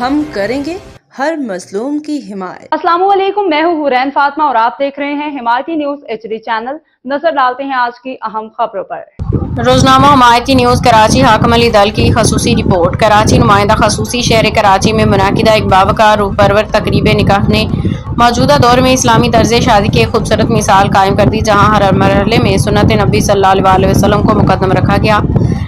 ہم کریں گے ہر مظلوم کی حمایت۔ السلام علیکم، میں ہوں حورین فاطمہ اور آپ دیکھ رہے ہیں حمایتی نیوز HD چینل۔ نظر ڈالتے ہیں آج کی اہم خبروں پر۔ روزنامہ حمایتی نیوز کراچی حاکم علی دل کی خصوصی رپورٹ۔ کراچی نمائندہ خصوصی شہر کراچی میں منعقدہ ایک باوقار روح پرور تقریب نکاح نے موجودہ دور میں اسلامی طرز شادی کی ایک خوبصورت مثال قائم کر دی، جہاں ہر مرحلے میں سنت نبی صلی اللہ علیہ وسلم کو مقدم رکھا گیا۔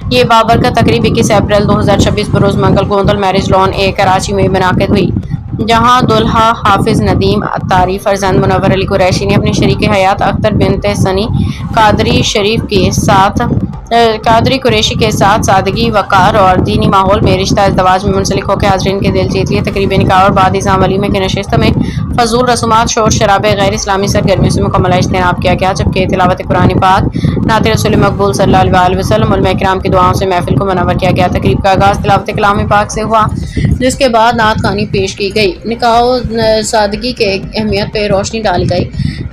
یہ بابرکت تقریب 21 اپریل 2026 بروز منگل گوندل میرج لان اے کراچی میں منعقد ہوئی، جہاں دولہا حافظ ندیم اتاری فرزند منور علی قریشی نے اپنی شریک حیات اختر بنت سنی قادری قریشی کے ساتھ سادگی، وقار اور دینی ماحول میں رشتہ ازدواج میں منسلک ہو کے حاضرین کے دل جیت لیے۔ تقریب نکاح اور بعد ازاں ولیمے کی نشست میں فضول رسومات، شور شرابے، غیر اسلامی سرگرمیوں سے مکمل اجتناب کیا گیا، جبکہ تلاوت قرآن پاک، نعت رسول مقبول صلی اللہ علیہ وسلم، علماء کرام کی دعاؤں سے محفل کو منور کیا گیا۔ تقریب کا آغاز تلاوت کلام پاک سے ہوا، جس کے بعد نعت خوانی پیش کی گئی۔ نکاح و سادگی کے اہمیت پہ روشنی ڈال گئی۔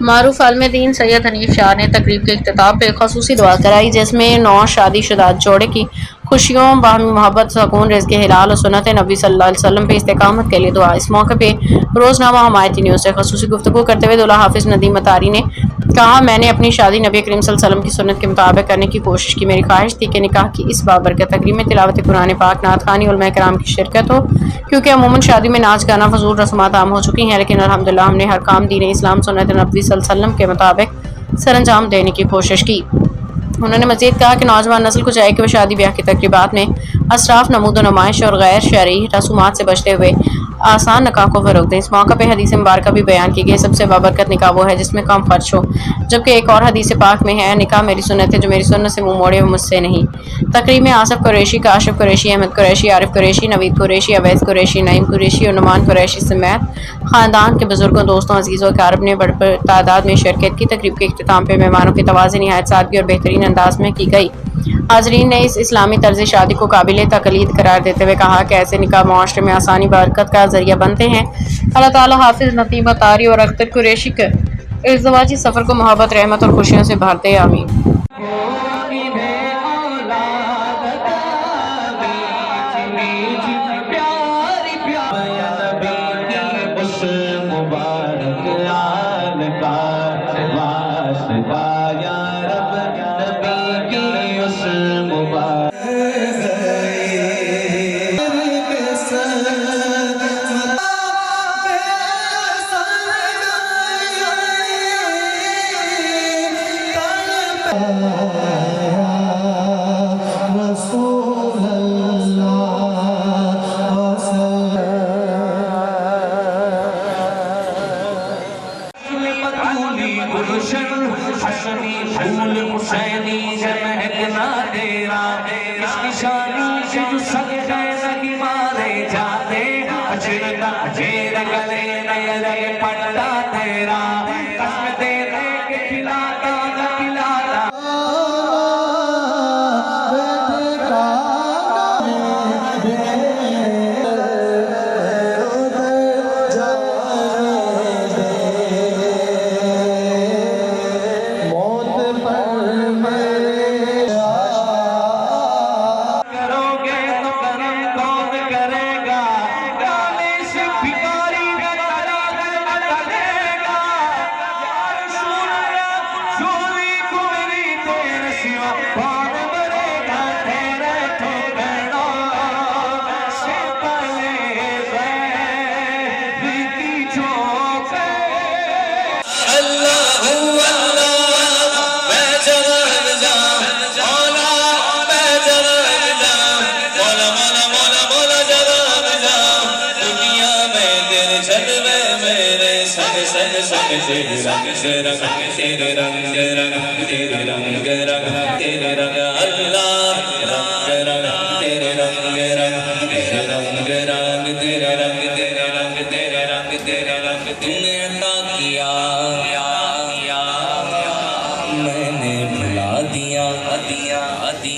معروف عالم دین سید حنیف شاہ نے تقریب کے اختتام پہ خصوصی دعا کرائی، جس میں نو شادی شدہ جوڑے کی خوشیوں، باہمی محبت، سکون، رزق حلال اور سنت نبی صلی اللہ علیہ وسلم پہ استقامت کے لیے دعا۔ اس موقع پہ روزنامہ حمایتی نیوز سے خصوصی گفتگو کرتے ہوئے دولہا حافظ ندیم اتاری نے کہا، میں نے اپنی شادی نبی کریم صلی اللہ علیہ وسلم کی سنت کے مطابق کرنے کی کوشش کی۔ میری خواہش تھی کہ نکاح کی اس بابرکت تقریب میں تلاوت قرآن پاک، نعت خوانی، علماء کرام کی شرکت ہو، کیونکہ عموماً شادی میں ناچ گانا، فضول رسومات عام ہو چکی ہیں، لیکن الحمدللہ ہم نے ہر کام دین اسلام سنت نبی صلی اللہ علیہ وسلم کے مطابق سر انجام دینے کی کوشش کی۔ انہوں نے مزید کہا کہ نوجوان نسل کو چاہیے کہ وہ شادی بیاہ کی تقریبات میں اسراف، نمود و نمائش اور غیر شرعی رسومات سے بچتے ہوئے آسان نکاح کو فروغ دیں۔ اس موقع پہ حدیث مبارکہ بھی بیان کی گئی۔ سب سے بابرکت نکاح وہ ہے جس میں کم خرچ ہو، جبکہ ایک اور حدیث پاک میں ہے، نکاح میری سنت ہے، جو میری سنت سے منہ موڑے وہ مجھ سے نہیں۔ تقریب میں آصف قریشی، کاشف قریشی، احمد قریشی، عارف قریشی، نوید قریشی، اویس قریشی، نعیم قریشی اور نعمان قریشی سمیت خاندان کے بزرگوں، دوستوں، عزیزوں و اقارب نے بڑی تعداد میں شرکت کی۔ تقریب کے اختتام پہ مہمانوں کی توازی نہایت سادگی اور بہترین انداز میں کی گئی۔ حاضرین نے اس اسلامی طرز شادی کو قابل تقلید قرار دیتے ہوئے کہا کہ ایسے نکاح معاشرے میں آسانی، برکت کا ذریعہ بنتے ہیں۔ اللہ تعالیٰ حافظ ندیم اتاری اور اختر قریشی کے ازدواجی سفر کو محبت، رحمت اور خوشیوں سے بھر دے، آمین۔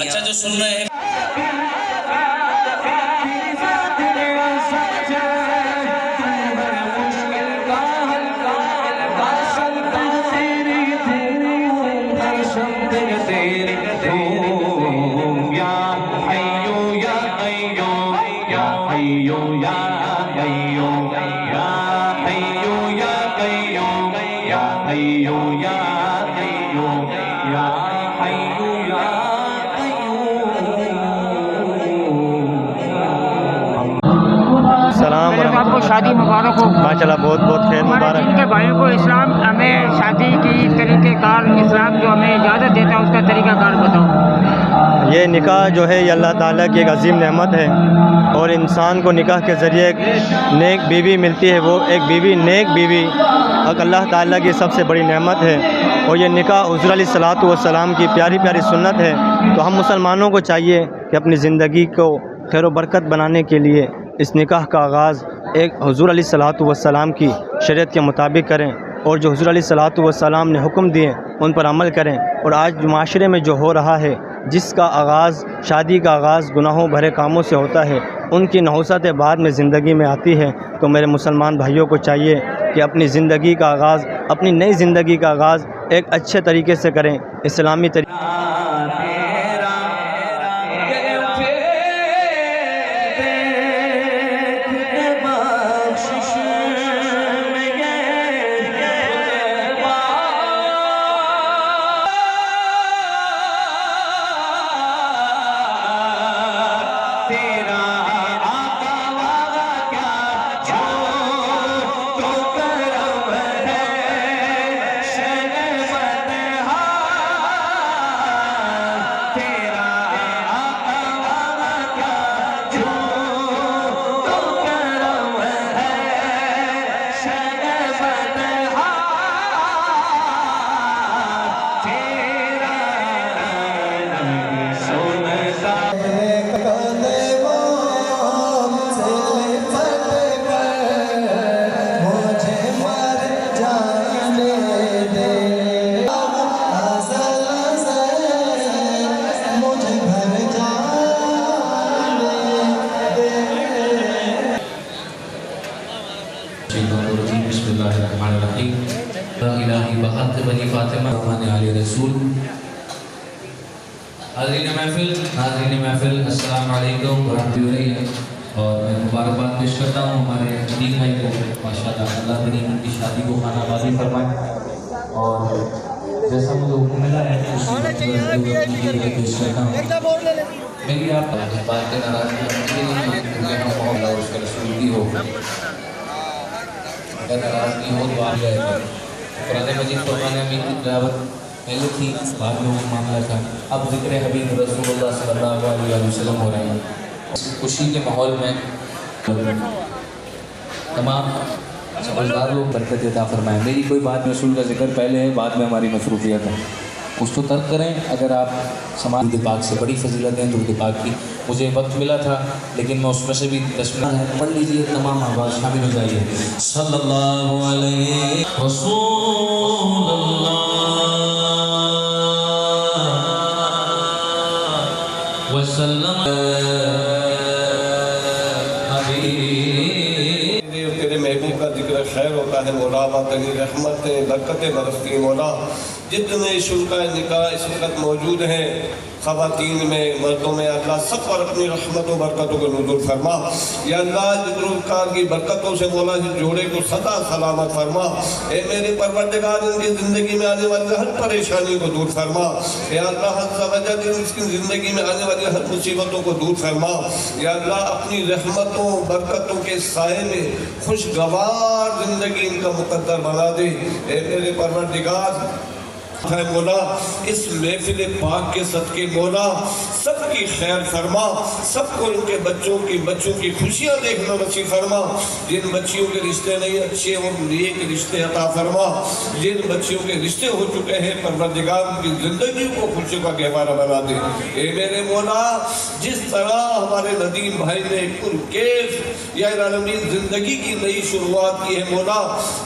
اچھا جو سن رہے ہیں یا شادی مبارک ہو. ماشاءاللہ بہت بہت خیر ہمارے مبارک. دین کے بھائیوں کو اسلام ہمیں شادی کی طریقہ کار، اسلام جو ہمیں اجازت دیتا ہے اس کا طریقہ کار بتاؤ. یہ نکاح جو ہے یہ اللہ تعالیٰ کی ایک عظیم نعمت ہے، اور انسان کو نکاح کے ذریعے ایک نیک بیوی ملتی ہے. وہ ایک بیوی، نیک بیوی اللہ تعالیٰ کی سب سے بڑی نعمت ہے، اور یہ نکاح حضور علیہ الصلوۃ والسلام کی پیاری پیاری سنت ہے. تو ہم مسلمانوں کو چاہیے کہ اپنی زندگی کو خیر و برکت بنانے کے لیے اس نکاح کا آغاز ایک حضور علیہ الصلوۃ والسلام کی شریعت کے مطابق کریں، اور جو حضور علیہ الصلوۃ والسلام نے حکم دیے ان پر عمل کریں. اور آج معاشرے میں جو ہو رہا ہے، جس کا آغاز، شادی کا آغاز گناہوں بھرے کاموں سے ہوتا ہے، ان کی نحوستیں بعد میں زندگی میں آتی ہے. تو میرے مسلمان بھائیوں کو چاہیے کہ اپنی زندگی کا آغاز، اپنی نئی زندگی کا آغاز ایک اچھے طریقے سے کریں، اسلامی طریقے. ناظرین محفل السلام علیکم ورحمۃ اللہ. اور میں مبارکباد پیش کرتا ہوں ہمارے عتیق بھائی کو. ماشاءاللہ اللہ تعالیٰ ان کی شادی کو خانہ بازی فرمائے، اور جیسا مجھے حکم ملا ہے پیش کرتا ہوں. میری آپ بات ناراضگی اور اس کا رسول کی ہو، اگر ناراضگی ہو تو آ جائے گا. قرآن مجید فرمانے امین کی تلاوت پہلے تھی، بعد میں وہ معاملہ تھا. اب ذکر حبیب رسول اللہ صلی اللہ علیہ وسلم ہو رہے ہیں. خوشی کے ماحول میں تمام سمجھدار لوگ برکت عطا فرمائیں. میری کوئی بات رسول کا ذکر پہلے ہے، بعد میں ہماری مصروفیت ہے، اس کو ترک کریں. اگر آپ سماج درود پاک سے بڑی فضیلت ہیں درود پاک کی. مجھے وقت ملا تھا لیکن میں اس میں سے بھی تشمیل ہے پڑھ لیجیے. تمام آواز شامل ہو جائیے. صلی اللہ علیہ رسول اللہ وسلم. تیرے محبوب کا ذکر خیر ہوتا ہے مولا، تیری رحمتیں برکتیں برستی مولا. جتنے شرکائے نکاح اس وقت موجود ہیں، خواتین میں مردوں میں، اللہ سب پر اپنی رحمت و برکتوں کو نزول فرما. یا اللہ جبروکار کی برکتوں سے مولا اس جوڑے کو سدا سلامت فرما. اے میرے پروردگار ان کی زندگی میں آنے والی ہر پریشانی کو دور فرما. یا اللہ عز و جل اس کی زندگی میں آنے والی ہر مصیبتوں کو دور فرما. یا اللہ اپنی رحمتوں برکتوں کے سائے میں خوشگوار زندگی ان کا مقدر بنا دے. اے میرے پروردگار ہے مولا، اس محفل پاک کے صدقے مولا سب کی خیر فرما. سب کو ان کے بچوں کی خوشیاں دیکھنا نصیب فرما. جن بچیوں کے رشتے نہیں اچھے اور نیک رشتے عطا فرما. جن بچیوں کے رشتے ہو چکے ہیں پروردگار ان کی زندگی کو خوشی کا گہوارہ بنا دے. اے میرے مولا جس طرح ہمارے ندیم بھائی نے پرکیف یا العالمین زندگی کی نئی شروعات کی ہے مولا،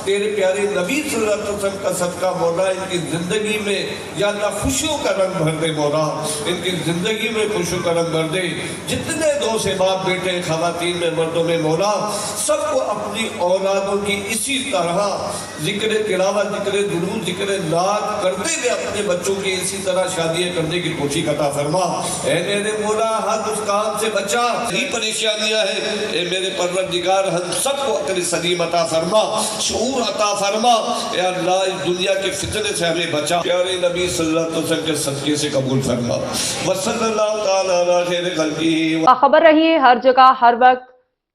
تیرے پیارے نبی صلی اللہ علیہ وسلم کا صدقہ مولا ان کی زندگی میں یا اللہ خوشیوں کا رنگ بھر دے مولا. ان کی زندگی میں خوشیوں کا رنگ بھر دے. جتنے دو سے باپ بیٹے خواتین میں مردوں میں مولا سب کو اپنی اولادوں کی اسی طرح ذکر تلاوت، ذکر درود، ذکر نعت کرتے ہوئے اپنے بچوں کی اسی طرح شادیاں کرنے کی توفیق عطا فرما. اے میرے مولا ہر اس کام سے بچا ہی پریشانیاں ہیں. اے میرے پروردگار ہم سب کو عقل سلیم عطا فرما، شعور عطا فرما. اے اللہ اس دنیا کے فتنے سے ہمیں بچا. پیارے نبی صلی اللہ علیہ وسلم کے صدقے سے قبول فرما. وصلی اللہ تعالی علی خیر خلقہ. خبر رہیے ہر جگہ ہر وقت